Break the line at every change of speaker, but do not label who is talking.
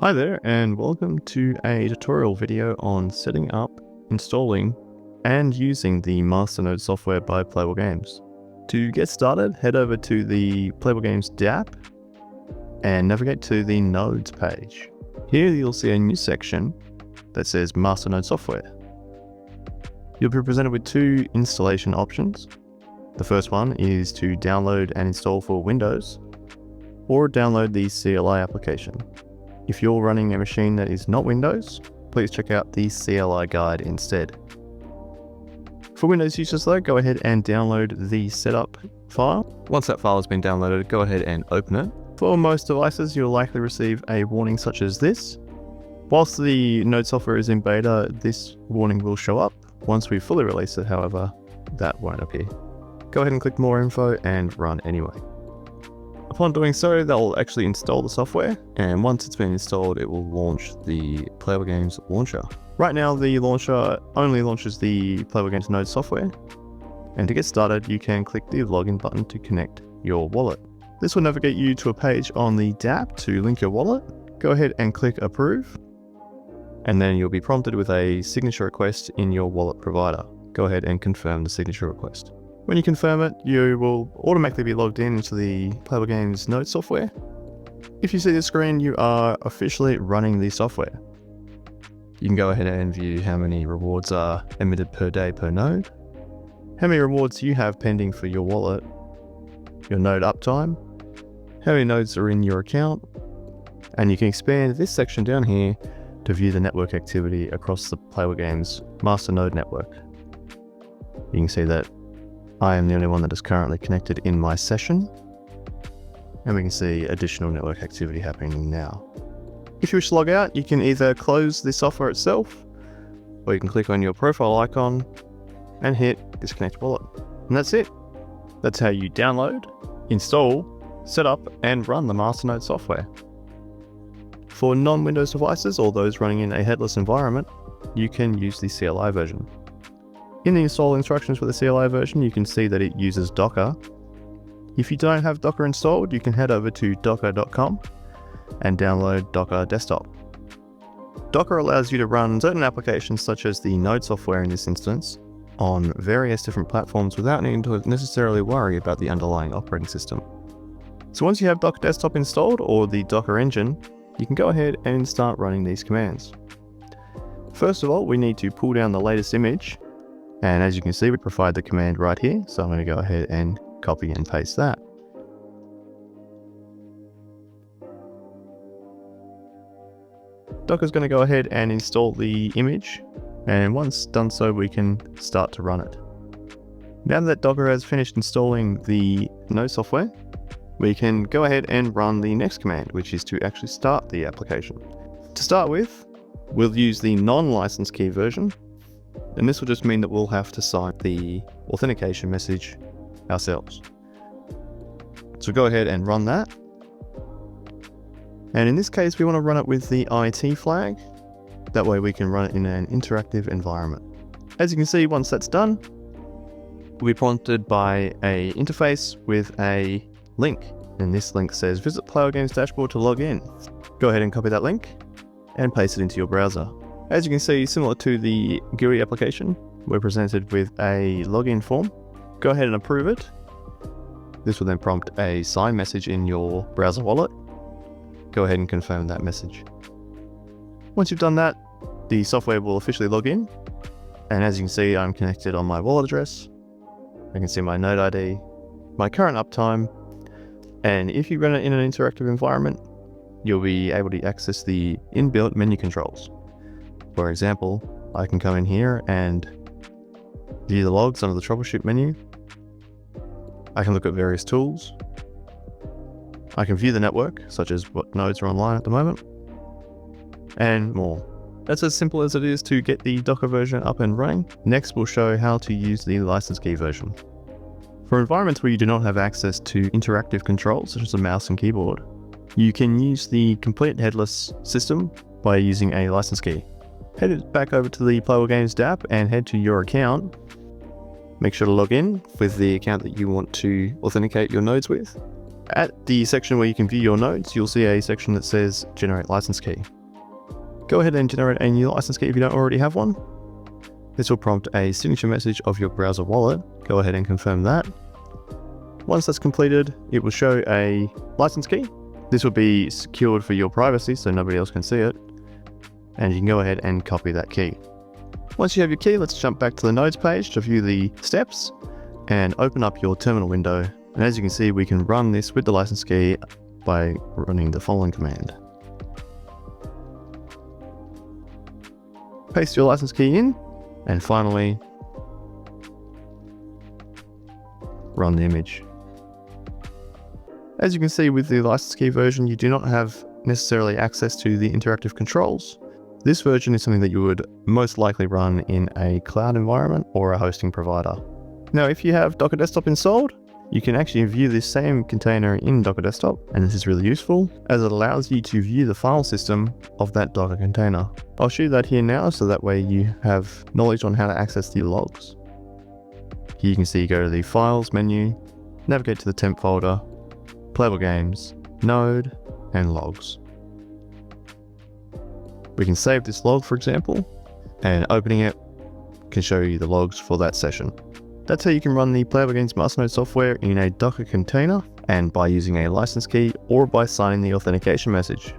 Hi there, and welcome to a tutorial video on setting up, installing, and using the Master Node software by Playa3ull Games. To get started, head over to the Playa3ull Games DApp and navigate to the Nodes page. Here you'll see a new section that says Master Node software. You'll be presented with two installation options. The first one is to download and install for Windows, or download the CLI application. If you're running a machine that is not Windows, please check out the CLI guide instead. For Windows users though, go ahead and download the setup file. Once that file has been downloaded, go ahead and open it. For most devices, you'll likely receive a warning such as this. Whilst the Node software is in beta, this warning will show up. Once we fully release it, however, that won't appear. Go ahead and click More Info and run anyway. Upon doing so, they'll actually install the software, and once it's been installed, it will launch the Playa3ull Games launcher. Right now, the launcher only launches the Playa3ull Games Node software, and to get started, you can click the login button to connect your wallet. This will navigate you to a page on the DApp to link your wallet. Go ahead and click Approve, and then you'll be prompted with a signature request in your wallet provider. Go ahead and confirm the signature request. When you confirm it, you will automatically be logged in into the Playa3ull Games Node software. If you see the screen, you are officially running the software. You can go ahead and view how many rewards are emitted per day per node, how many rewards you have pending for your wallet, your node uptime, how many nodes are in your account, and you can expand this section down here to view the network activity across the Playa3ull Games Master Node network. You can see that I am the only one that is currently connected in my session, and we can see additional network activity happening now. If you wish to log out, you can either close the software itself, or you can click on your profile icon and hit Disconnect Wallet. And that's it. That's how you download, install, set up, and run the Master Node software. For non-Windows devices or those running in a headless environment, you can use the CLI version. In the install instructions for the CLI version, you can see that it uses Docker. If you don't have Docker installed, you can head over to docker.com and download Docker Desktop. Docker allows you to run certain applications such as the Node software in this instance on various different platforms without needing to necessarily worry about the underlying operating system. So once you have Docker Desktop installed or the Docker engine, you can go ahead and start running these commands. First of all, we need to pull down the latest image. And as you can see, we provide the command right here. So I'm going to go ahead and copy and paste that. Docker's going to go ahead and install the image. And once done so, we can start to run it. Now that Docker has finished installing the Node software, we can go ahead and run the next command, which is to actually start the application. To start with, we'll use the non-license key version. And this will just mean that we'll have to sign the authentication message ourselves. So go ahead and run that. And in this case, we want to run it with the IT flag. That way we can run it in an interactive environment. As you can see, once that's done, we'll be prompted by an interface with a link. And this link says, visit Playa3ull Games dashboard to log in. Go ahead and copy that link and paste it into your browser. As you can see, similar to the GUI application, we're presented with a login form. Go ahead and approve it. This will then prompt a sign message in your browser wallet. Go ahead and confirm that message. Once you've done that, the software will officially log in. And as you can see, I'm connected on my wallet address. I can see my node ID, my current uptime. And if you run it in an interactive environment, you'll be able to access the inbuilt menu controls. For example, I can come in here and view the logs under the troubleshoot menu. I can look at various tools. I can view the network, such as what nodes are online at the moment, and more. That's as simple as it is to get the Docker version up and running. Next, we'll show how to use the license key version. For environments where you do not have access to interactive controls, such as a mouse and keyboard, you can use the complete headless system by using a license key. Head back over to the Playa3ull Games DApp and head to your account. Make sure to log in with the account that you want to authenticate your nodes with. At the section where you can view your nodes, you'll see a section that says generate license key. Go ahead and generate a new license key if you don't already have one. This will prompt a signature message of your browser wallet. Go ahead and confirm that. Once that's completed, it will show a license key. This will be secured for your privacy so nobody else can see it. And you can go ahead and copy that key. Once you have your key, let's jump back to the nodes page to view the steps and open up your terminal window. And as you can see, we can run this with the license key by running the following command. Paste your license key in, and finally, run the image. As you can see with the license key version, you do not have necessarily access to the interactive controls. This version is something that you would most likely run in a cloud environment or a hosting provider. Now, if you have Docker Desktop installed, you can actually view this same container in Docker Desktop, and this is really useful as it allows you to view the file system of that Docker container. I'll show you that here now so that way you have knowledge on how to access the logs. Here you can see you go to the Files menu, navigate to the temp folder, Playable Games, Node, and Logs. We can save this log, for example, and opening it can show you the logs for that session. That's how you can run the Playa3ull Master Node software in a Docker container, and by using a license key or by signing the authentication message.